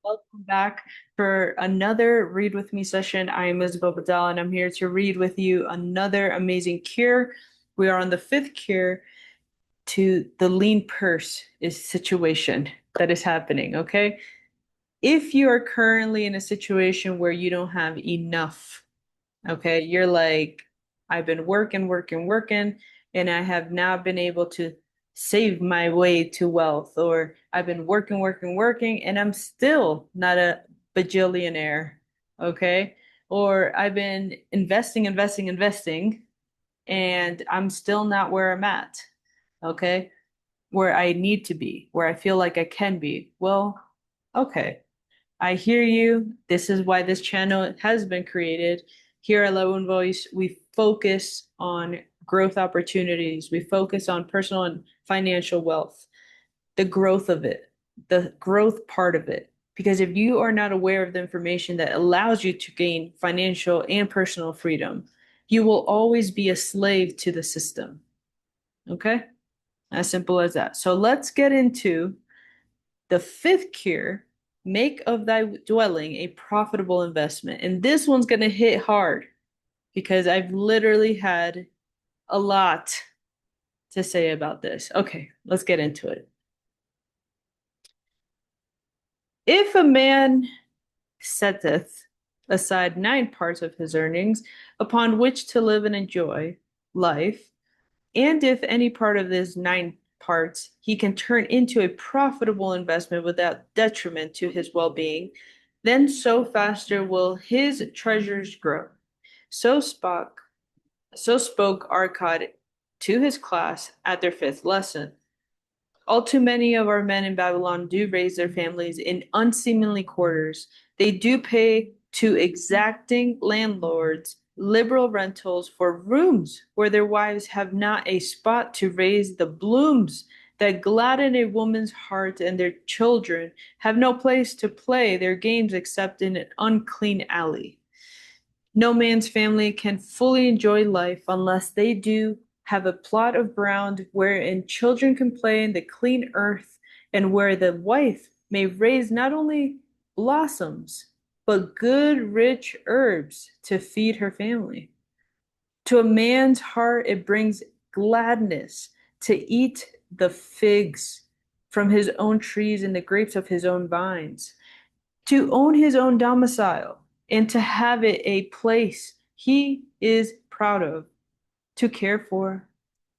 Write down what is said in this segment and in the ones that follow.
Welcome back for another Read With Me session. I am Isabel Badal, and I'm here to read with you another amazing cure. We are on the fifth cure to the lean purse is situation that is happening, okay? If you are currently in a situation where you don't have enough, okay, you're like, I've been working, and I have not been able to save my way to wealth, or I've been working, and I'm still not a bajillionaire, okay? Or I've been investing, and I'm still not where I'm at, okay? Where I need to be, where I feel like I can be. Well, okay. I hear you. This is why this channel has been created. Here at Love and Voice, we focus on growth opportunities. We focus on personal and financial wealth, the growth of it, the growth part of it. Because if you are not aware of the information that allows you to gain financial and personal freedom, you will always be a slave to the system. Okay? As simple as that. So let's get into the fifth cure, make of thy dwelling a profitable investment. And this one's going to hit hard because I've literally had a lot to say about this. Okay, let's get into it. If a man setteth aside 9 parts of his earnings upon which to live and enjoy life, and if any part of these 9 parts he can turn into a profitable investment without detriment to his well-being, then so faster will his treasures grow. So spoke, so spoke Arkad to his class at their fifth lesson. All too many of our men in Babylon do raise their families in unseemly quarters. They do pay to exacting landlords liberal rentals for rooms where their wives have not a spot to raise the blooms that gladden a woman's heart, and their children have no place to play their games except in an unclean alley. No man's family can fully enjoy life unless they do have a plot of ground wherein children can play in the clean earth, and where the wife may raise not only blossoms, but good rich herbs to feed her family. To a man's heart, it brings gladness to eat the figs from his own trees and the grapes of his own vines, to own his own domicile, and to have it a place he is proud of, to care for,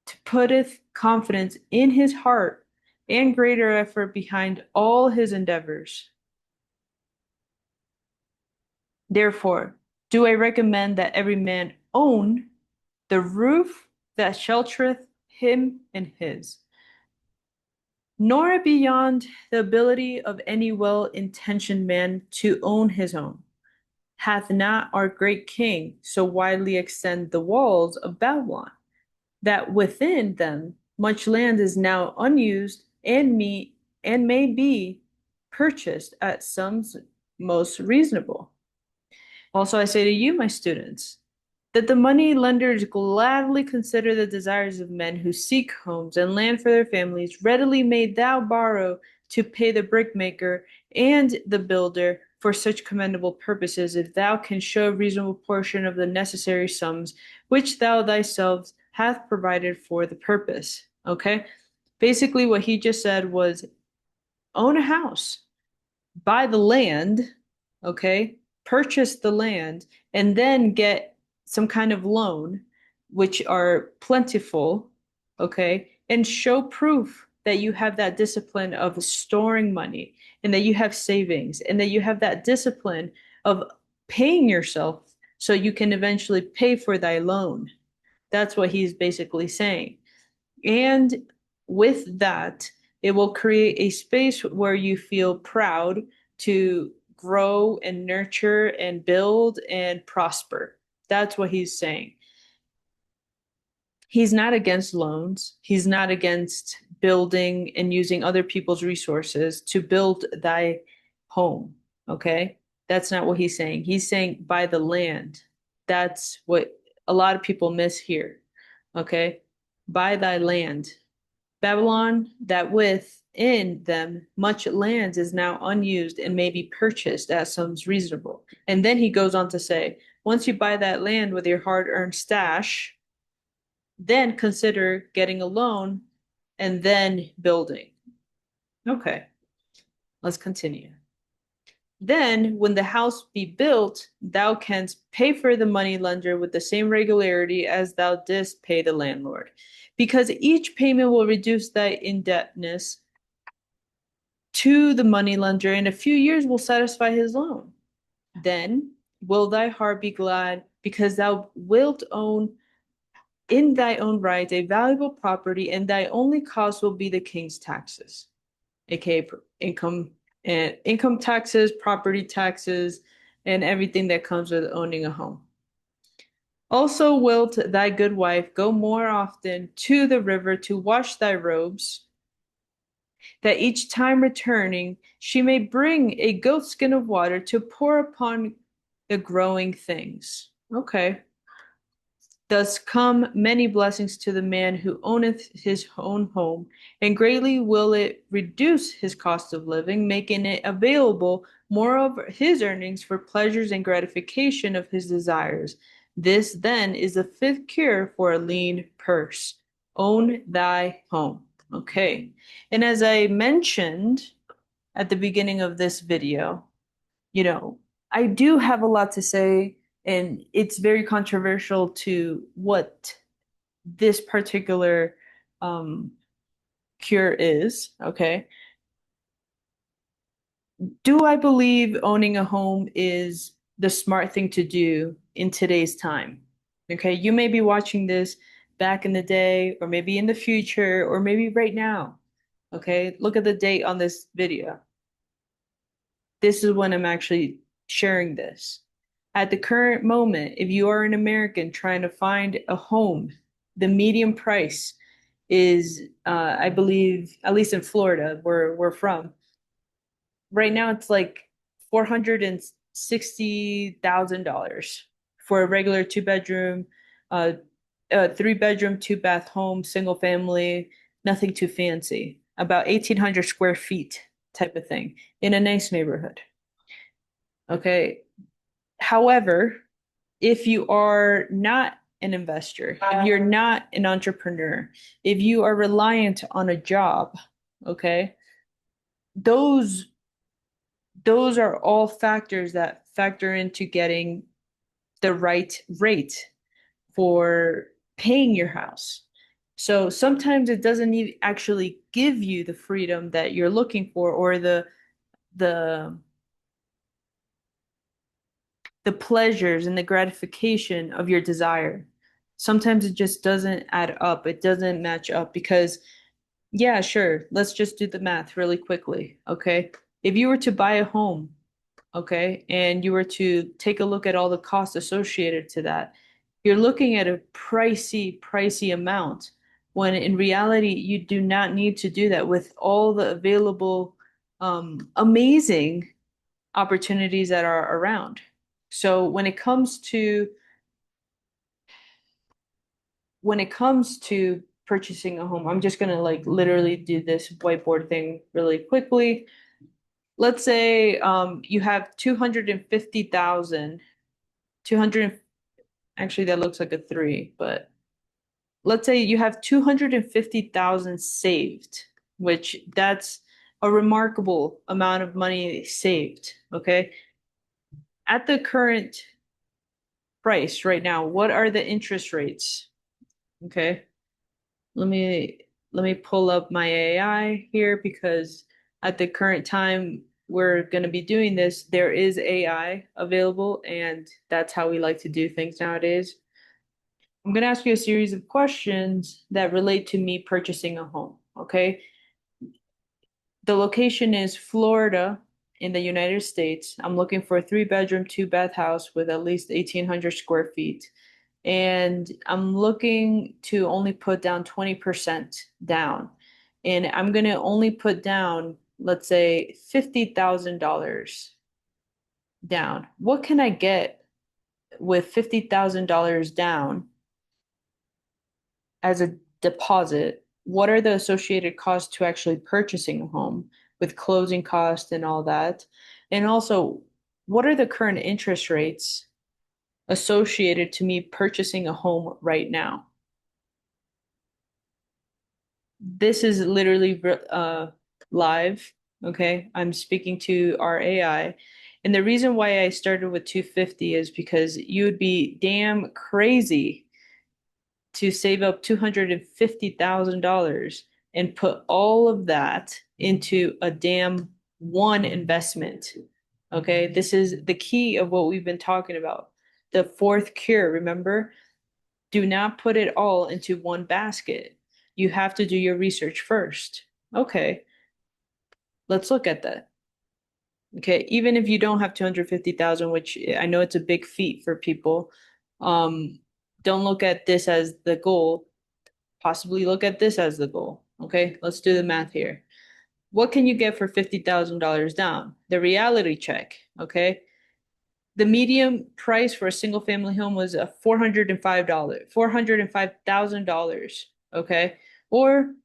to putteth confidence in his heart and greater effort behind all his endeavors. Therefore, do I recommend that every man own the roof that sheltereth him and his, nor beyond the ability of any well-intentioned man to own his own. Hath not our great king so widely extended the walls of Babylon, that within them much land is now unused and may be purchased at sums most reasonable? Also, I say to you, my students, that the money lenders gladly consider the desires of men who seek homes and land for their families. Readily may thou borrow to pay the brickmaker and the builder for such commendable purposes, if thou can show a reasonable portion of the necessary sums which thou thyself hath provided for the purpose. Okay? Basically, what he just said was own a house, buy the land, okay? Purchase the land, and then get some kind of loan, which are plentiful, okay? And show proof that you have that discipline of storing money, and that you have savings, and that you have that discipline of paying yourself so you can eventually pay for thy loan. That's what he's basically saying. And with that, it will create a space where you feel proud to grow and nurture and build and prosper. That's what he's saying. He's not against loans. He's not against building and using other people's resources to build thy home. Okay? That's not what he's saying. He's saying buy the land. That's what a lot of people miss here. Okay? Buy thy land. Babylon, that with in them much land is now unused and may be purchased at sums reasonable. And then he goes on to say, once you buy that land with your hard-earned stash, then consider getting a loan and then building. Okay, let's continue. Then, when the house be built, thou canst pay for the money lender with the same regularity as thou didst pay the landlord, because each payment will reduce thy indebtedness to the money lender, and a few years will satisfy his loan. Then will thy heart be glad, because thou wilt own in thy own right a valuable property, and thy only cost will be the king's taxes, aka income taxes, property taxes, and everything that comes with owning a home. Also wilt thy good wife go more often to the river to wash thy robes, that each time returning she may bring a goat skin of water to pour upon the growing things. Okay. Thus come many blessings to the man who owneth his own home, and greatly will it reduce his cost of living, making it available more of his earnings for pleasures and gratification of his desires. This then is the fifth cure for a lean purse. Own thy home. Okay. And as I mentioned at the beginning of this video, you know, I do have a lot to say, and it's very controversial to what this particular um, cure is. Okay. Do I believe owning a home is the smart thing to do in today's time? Okay. You may be watching this back in the day, or maybe in the future, or maybe right now. Okay. Look at the date on this video. This is when I'm actually sharing this. At the current moment, if you are an American trying to find a home, the median price is, I believe, at least in Florida, where we're from, right now it's like $460,000 for a regular two-bedroom, three-bedroom, two-bath home, single family, nothing too fancy, about 1,800 square feet type of thing in a nice neighborhood. Okay. However, if you are not an investor, if you're not an entrepreneur, if you are reliant on a job, okay, those those are all factors that factor into getting the right rate for paying your house. So sometimes it doesn't even actually give you the freedom that you're looking for, or the the pleasures and the gratification of your desire. Sometimes it just doesn't add up. It doesn't match up because, yeah, sure, let's just do the math really quickly, okay? If you were to buy a home, okay, and you were to take a look at all the costs associated to that, you're looking at a pricey amount when in reality, you do not need to do that with all the available amazing opportunities that are around. So when it comes to purchasing a home, I'm just gonna like literally do this whiteboard thing really quickly. Let's say you have 250,000, 200, actually that looks like a three, but let's say you have 250,000 saved, which that's a remarkable amount of money saved, okay? At the current price right now, what are the interest rates? Okay. Let me pull up my AI here because at the current time we're going to be doing this, there is AI available, and that's how we like to do things nowadays. I'm going to ask you a series of questions that relate to me purchasing a home, okay? The location is Florida in the United States. I'm looking for a three-bedroom, two-bath house with at least 1,800 square feet. And I'm looking to only put down 20% down. And I'm going to only put down, let's say, $50,000 down. What can I get with $50,000 down as a deposit what are the associated costs to actually purchasing a home with closing costs and all that? And also, what are the current interest rates associated to me purchasing a home right now? This is literally live. Okay. I'm speaking to our AI. And the reason why I started with 250 is because you would be damn crazy to save up $250,000 and put all of that into a damn one investment. Okay. This is the key of what we've been talking about. The fourth cure, remember? Do not put it all into one basket. You have to do your research first. Okay, let's look at that. Okay, even if you don't have 250,000, which I know it's a big feat for people, don't look at this as the goal. Possibly look at this as the goal. Okay, let's do the math here. What can you get for $50,000 down? The reality check. Okay, the median price for a single family home was a $405,000. Okay. Or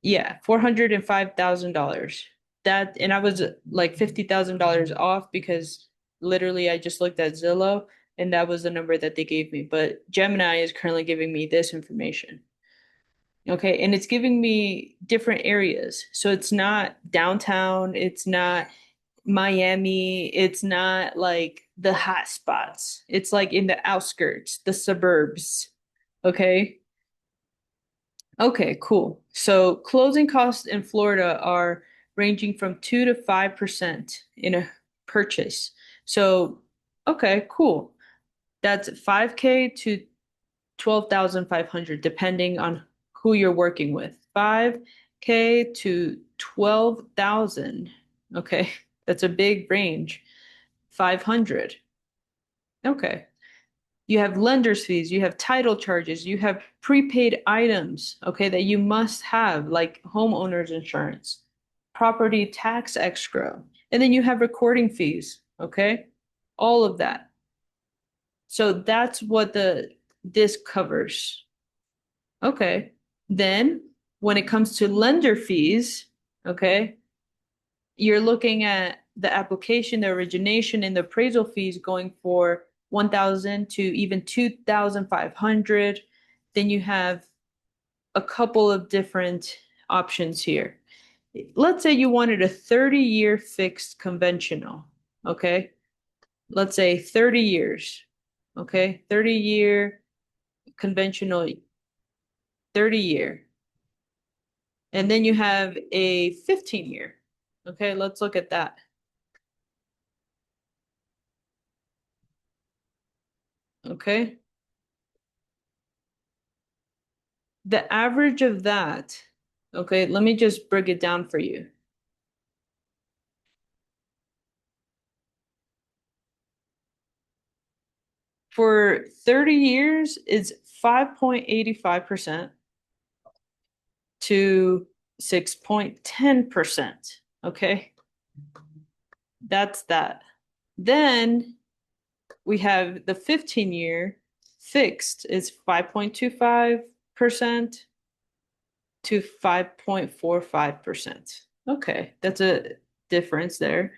yeah, $405,000. That, and I was like $50,000 off because literally I just looked at Zillow and that was the number that they gave me. But Gemini is currently giving me this information. Okay. And it's giving me different areas. So it's not downtown, it's not Miami, it's not like the hot spots. It's like in the outskirts, the suburbs. Okay. Okay, cool. So closing costs in Florida are ranging from 2 to 5% in a purchase. So, okay, cool. That's 5K to 12,500 depending on who you're working with. 5K to 12,000. Okay, that's a big range. 500. Okay. You have lender's fees, you have title charges, you have prepaid items, okay, that you must have, like homeowner's insurance, property tax escrow, and then you have recording fees, okay? All of that. So that's what this covers. Okay. Then when it comes to lender fees, okay, you're looking at the application, the origination, and the appraisal fees going for 1,000 to even 2,500. Then you have a couple of different options here. Let's say you wanted a 30-year fixed conventional, okay? Let's say 30 years, okay? 30-year conventional, 30-year. And then you have a 15-year. Okay, let's look at that. Okay. The average of that, okay, let me just break it down for you. For 30 years, it's 5.85% to 6.10%. Okay, that's that. Then we have the 15-year fixed is 5.25% to 5.45%. Okay, that's a difference there.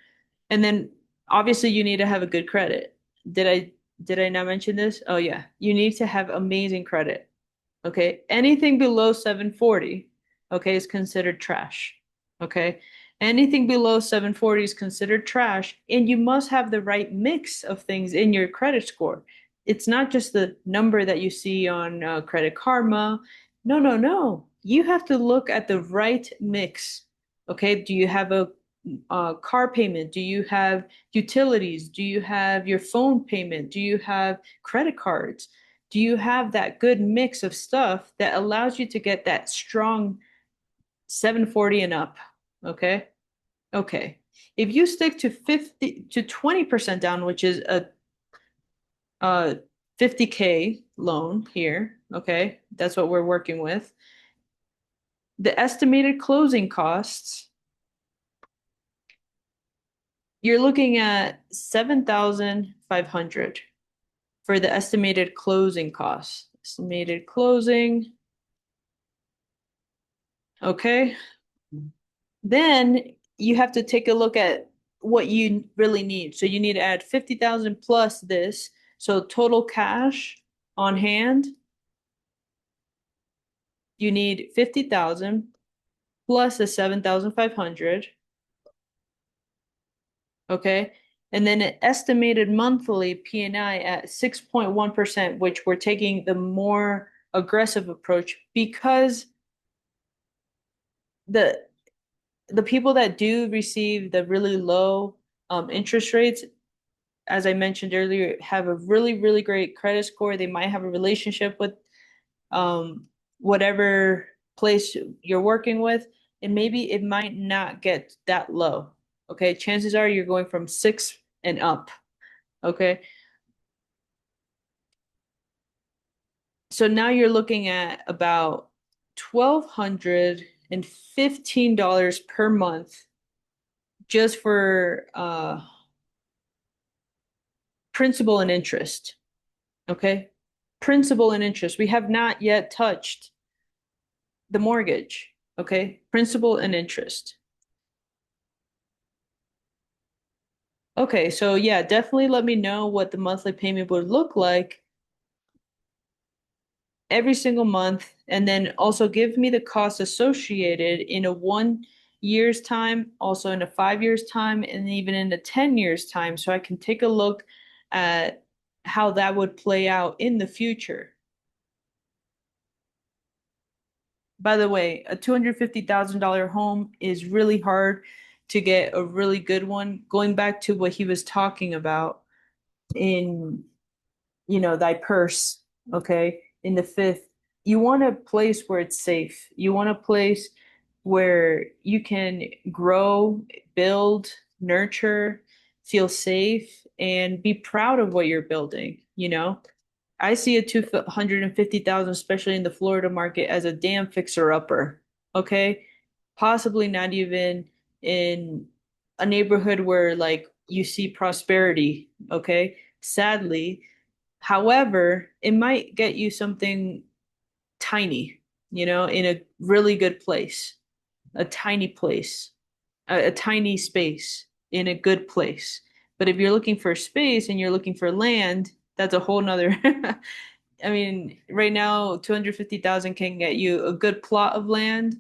And then obviously you need to have a good credit. Did I not mention this? Oh yeah, you need to have amazing credit. Okay, anything below 740, okay, is considered trash. Okay, anything below 740 is considered trash, and you must have the right mix of things in your credit score. It's not just the number that you see on Credit Karma. No, no, no. You have to look at the right mix. Okay, do you have a car payment? Do you have utilities? Do you have your phone payment? Do you have credit cards? Do you have that good mix of stuff that allows you to get that strong 740 and up? Okay. Okay. If you stick to 50 to 20% down, which is a 50K loan here, okay, that's what we're working with. The estimated closing costs, you're looking at 7,500 for the estimated closing costs. estimated closing. Okay. Then you have to take a look at what you really need. So you need to add 50,000 plus this. So total cash on hand, you need 50,000 plus the 7,500. Okay. And then an estimated monthly P&I at 6.1%, which we're taking the more aggressive approach because the the people that do receive the really low interest rates, as I mentioned earlier, have a really, really great credit score. They might have a relationship with um, whatever place you're working with, and maybe it might not get that low. Okay, chances are you're going from six and up. Okay, so now you're looking at about $1,215 per month just for principal and interest. Okay, principal and interest. We have not yet touched the mortgage. Okay, principal and interest. Okay, so yeah, definitely let me know what the monthly payment would look like every single month, and then also give me the costs associated in a 1 year's time, also in a 5 years time, and even in a 10 years time, so I can take a look at how that would play out in the future. By the way, a $250,000 home is really hard to get a really good one. Going back to what he was talking about in, thy purse, okay, in the fifth, you want a place where it's safe. You want a place where you can grow, build, nurture, feel safe, and be proud of what you're building. I see a 250,000, especially in the Florida market, as a damn fixer-upper. Okay, possibly not even in a neighborhood where like you see prosperity. Okay, sadly, however, it might get you something tiny, in a really good place, a tiny place, a tiny space in a good place. But if you're looking for space and you're looking for land, that's a whole nother. I mean, right now, 250,000 can get you a good plot of land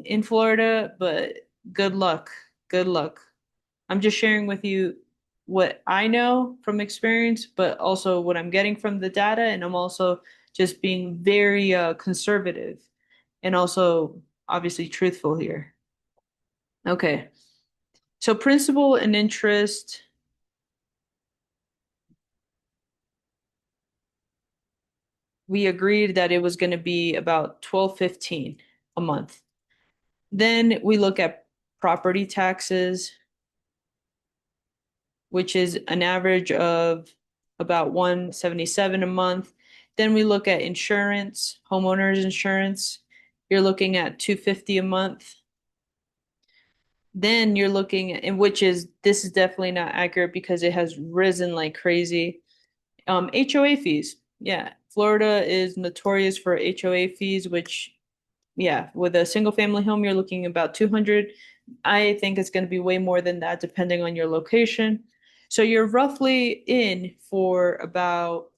in Florida, but good luck. Good luck. I'm just sharing with you what I know from experience, but also what I'm getting from the data. And I'm also just being very conservative and also obviously truthful here. Okay. So principal and interest, we agreed that it was going to be about 12.15 a month. Then we look at property taxes, which is an average of about 177 a month. Then we look at insurance, homeowners insurance. You're looking at 250 a month. Then you're looking at, and which is this is definitely not accurate because it has risen like crazy. HOA fees. Yeah, Florida is notorious for HOA fees, which yeah, with a single family home, you're looking about 200. I think it's going to be way more than that depending on your location. So you're roughly in for about,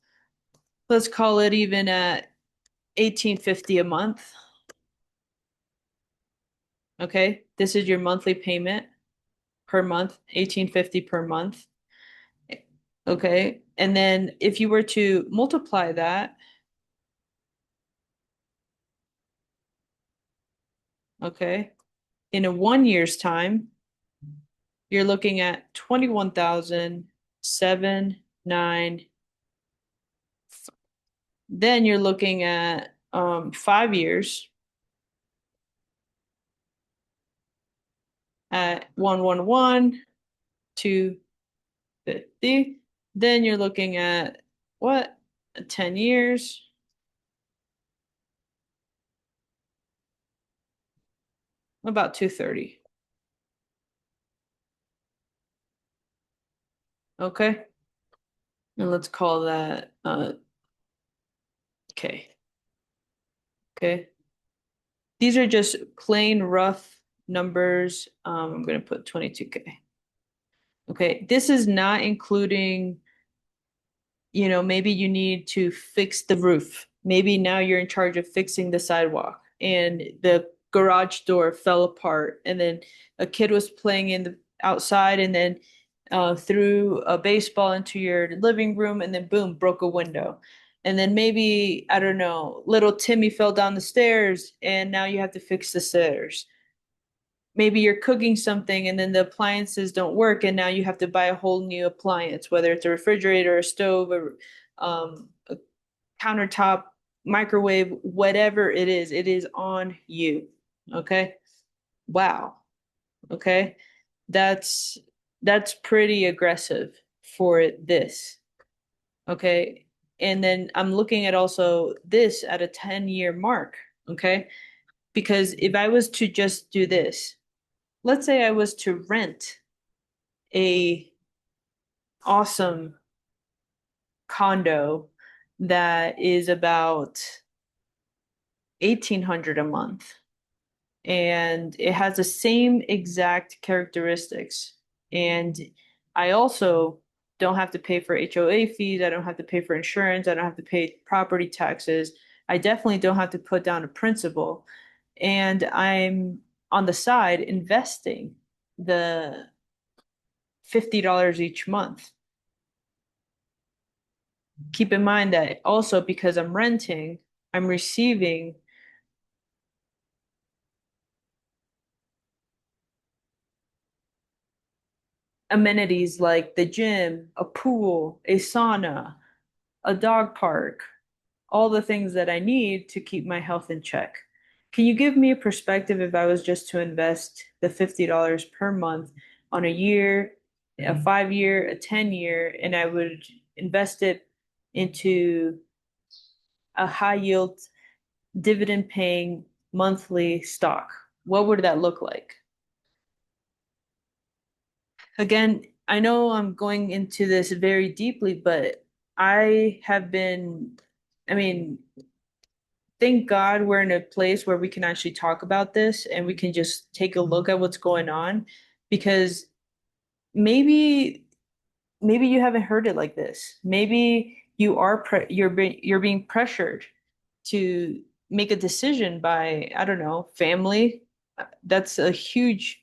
let's call it even at 1850 a month. Okay. This is your monthly payment per month, 1850 per month. Okay. And then if you were to multiply that, okay, in a 1 year's time, you're looking at 21,709. Then you're looking at 5 years at 111, 250. Then you're looking at what? 10 years, about 230. Okay. And let's call that okay. Okay. These are just plain rough numbers. I'm going to put 22K. Okay. This is not including, maybe you need to fix the roof. Maybe now you're in charge of fixing the sidewalk and the garage door fell apart and then a kid was playing in the outside and then threw a baseball into your living room and then boom, broke a window. And then maybe, I don't know, little Timmy fell down the stairs and now you have to fix the stairs. Maybe you're cooking something and then the appliances don't work and now you have to buy a whole new appliance, whether it's a refrigerator, a stove, or a countertop, microwave, whatever it is on you. Okay. Wow. Okay. That's that's pretty aggressive for this. Okay. And then I'm looking at also this at a 10-year mark. Okay. Because if I was to just do this, let's say I was to rent a awesome condo that is about 1,800 a month and it has the same exact characteristics. And I also don't have to pay for HOA fees. I don't have to pay for insurance. I don't have to pay property taxes. I definitely don't have to put down a principal. And I'm on the side investing the $50 each month. Keep in mind that also because I'm renting, I'm receiving amenities like the gym, a pool, a sauna, a dog park, all the things that I need to keep my health in check. Can you give me a perspective if I was just to invest the $50 per month on a year, a 5 year, a 10 year, and I would invest it into a high yield dividend paying monthly stock? What would that look like? Again, I know I'm going into this very deeply, but I have been, I mean, thank God we're in a place where we can actually talk about this and we can just take a look at what's going on because maybe maybe you haven't heard it like this. Maybe you're being pressured to make a decision by, I don't know, family. That's a huge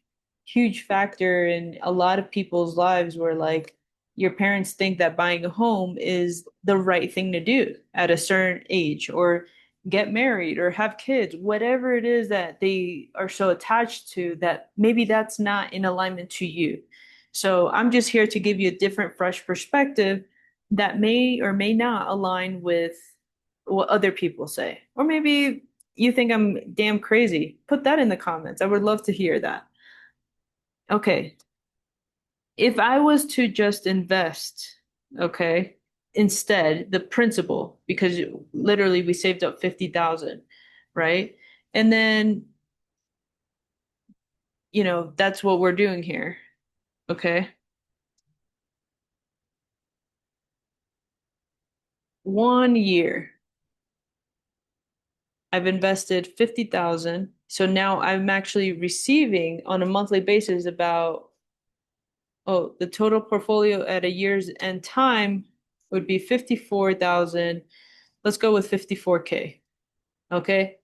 factor in a lot of people's lives where like your parents think that buying a home is the right thing to do at a certain age or get married or have kids, whatever it is that they are so attached to that maybe that's not in alignment to you. So I'm just here to give you a different, fresh perspective that may or may not align with what other people say. Or maybe you think I'm damn crazy. Put that in the comments. I would love to hear that. Okay. If I was to just invest, okay, instead the principal, because literally we saved up 50,000, right? And then, that's what we're doing here. Okay. 1 year. I've invested 50,000. So now I'm actually receiving on a monthly basis about, oh, the total portfolio at a year's end time would be 54,000. Let's go with 54K. Okay.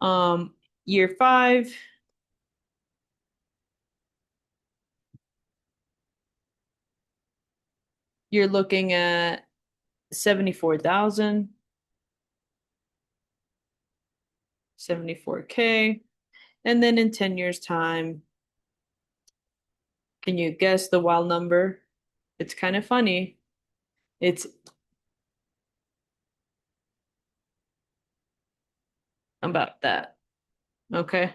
Um, Year five, you're looking at 74,000, 74K. And then in 10 years' time, can you guess the wild number? It's kind of funny. It's about that. Okay.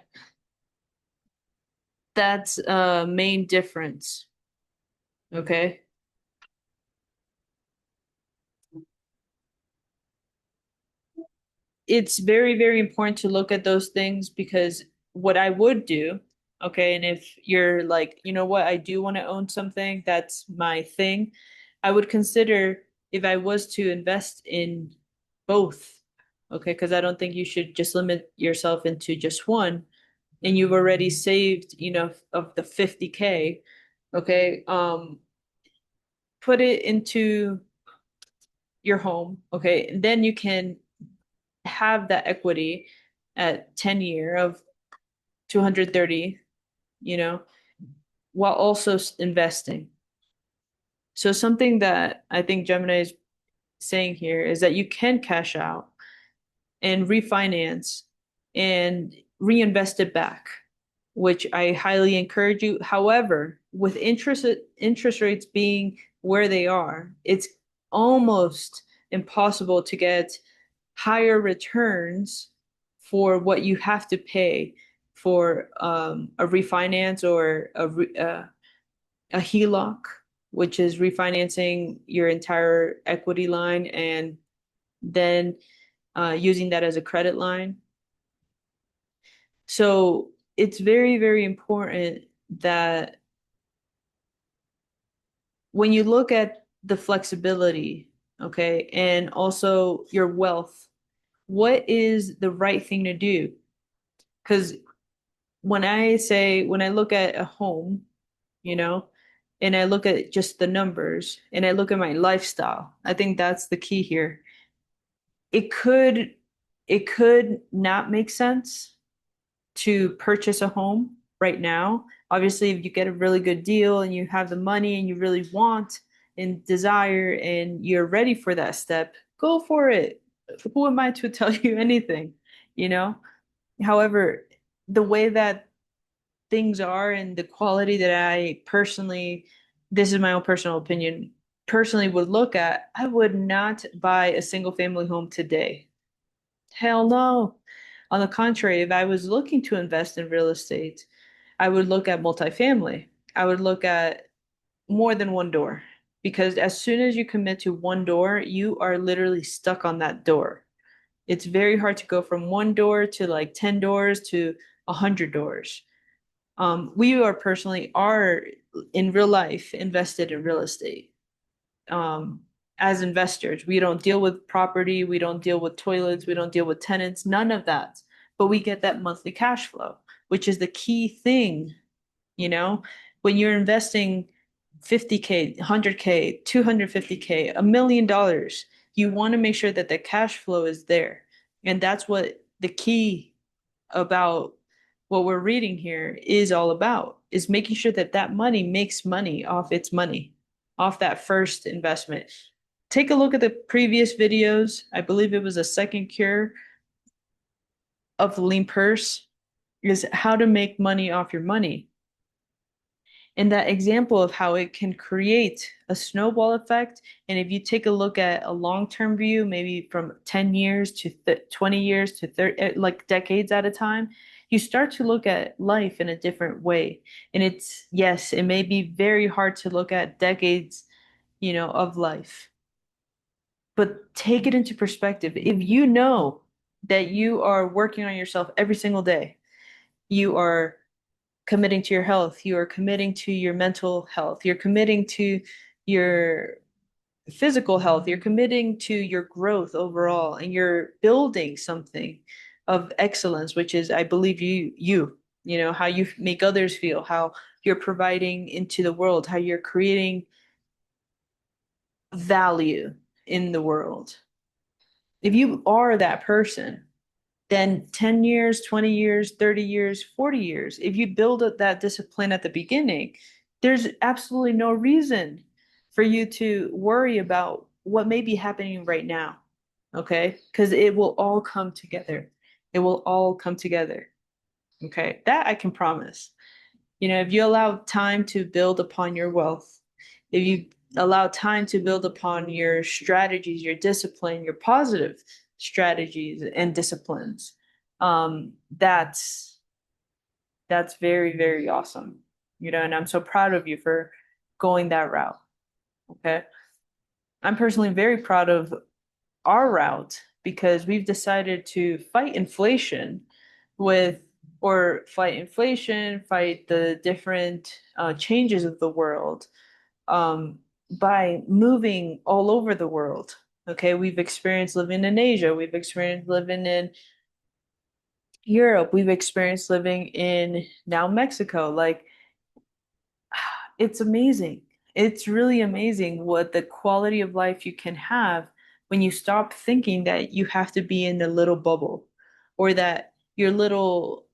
That's a main difference. Okay. It's very, very important to look at those things because what I would do, okay, and if you're like, you know what, I do want to own something, that's my thing, I would consider if I was to invest in both. Okay, because I don't think you should just limit yourself into just one, and you've already saved, of the 50K. Okay, put it into your home. Okay, and then you can have that equity at 10 year of 230, you know, while also investing. So something that I think Gemini is saying here is that you can cash out and refinance and reinvest it back, which I highly encourage you. However, with interest rates being where they are, it's almost impossible to get higher returns for what you have to pay for a refinance or a HELOC, which is refinancing your entire equity line and then using that as a credit line. So it's very, very important that when you look at the flexibility, okay, and also your wealth, what is the right thing to do? Because when I look at a home, you know, and I look at just the numbers and I look at my lifestyle, I think that's the key here. It could it could not make sense to purchase a home right now. Obviously, if you get a really good deal and you have the money and you really want and desire and you're ready for that step, go for it. Who am I to tell you anything, you know? However, the way that things are and the quality that I personally, this is my own personal opinion, personally would look at, I would not buy a single family home today. Hell no. On the contrary, if I was looking to invest in real estate, I would look at multifamily. I would look at more than one door because as soon as you commit to one door, you are literally stuck on that door. It's very hard to go from one door to like 10 doors to 100 doors. We are personally are in real life invested in real estate. Um, as investors, we don't deal with property, we don't deal with toilets, we don't deal with tenants, none of that. But we get that monthly cash flow, which is the key thing, you know, when you're investing 50K, 100K, 250K, $1 million, you want to make sure that the cash flow is there. And that's what the key about what we're reading here is all about, is making sure that that money makes money off its money, off that first investment. Take a look at the previous videos. I believe it was a second cure of the lean purse, is how to make money off your money. And that example of how it can create a snowball effect. And if you take a look at a long-term view, maybe from 10 years to 20 years to 30, like decades at a time, you start to look at life in a different way. And it's, yes, it may be very hard to look at decades, of life, but take it into perspective. If you know that you are working on yourself every single day, you are committing to your health, you are committing to your mental health, you're committing to your physical health, you're committing to your growth overall, and you're building something of excellence, which is, I believe, how you make others feel, how you're providing into the world, how you're creating value in the world. If you are that person, then 10 years, 20 years, 30 years, 40 years, if you build up that discipline at the beginning, there's absolutely no reason for you to worry about what may be happening right now. Okay? Because it will all come together. It will all come together. Okay? That I can promise. If you allow time to build upon your wealth, if you allow time to build upon your strategies, your discipline, your positive strategies and disciplines, that's very, very awesome. And I'm so proud of you for going that route. Okay. I'm personally very proud of our route because we've decided to with, fight inflation, fight the different changes of the world by moving all over the world. Okay, we've experienced living in Asia, we've experienced living in Europe, we've experienced living in now Mexico. Like, it's amazing. It's really amazing what the quality of life you can have when you stop thinking that you have to be in a little bubble or that your little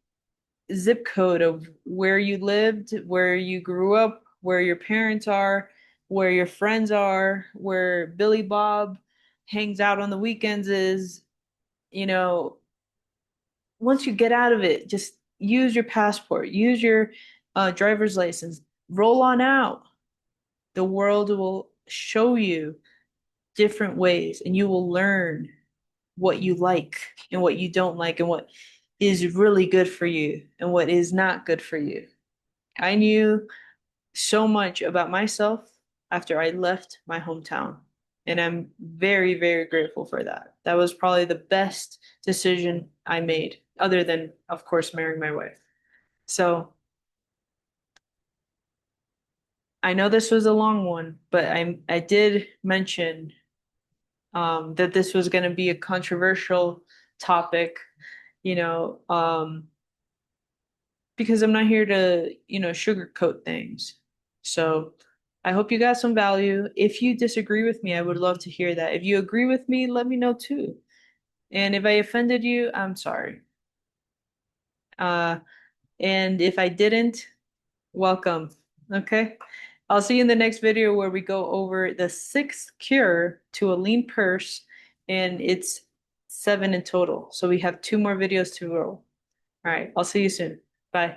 zip code of where you lived, where you grew up, where your parents are, where your friends are, where Billy Bob hangs out on the weekends is, you know, once you get out of it, just use your passport, use your driver's license, roll on out. The world will show you different ways, and you will learn what you like and what you don't like, and what is really good for you and what is not good for you. I knew so much about myself after I left my hometown. And I'm very, very grateful for that. That was probably the best decision I made, other than, of course, marrying my wife. So I know this was a long one, but I did mention that this was going to be a controversial topic, you know, because I'm not here to, sugarcoat things. So I hope you got some value. If you disagree with me, I would love to hear that. If you agree with me, let me know too. And if I offended you, I'm sorry. Uh, and if I didn't, welcome. Okay. I'll see you in the next video where we go over the sixth cure to a lean purse, and it's seven in total. So we have two more videos to roll. All right. I'll see you soon. Bye.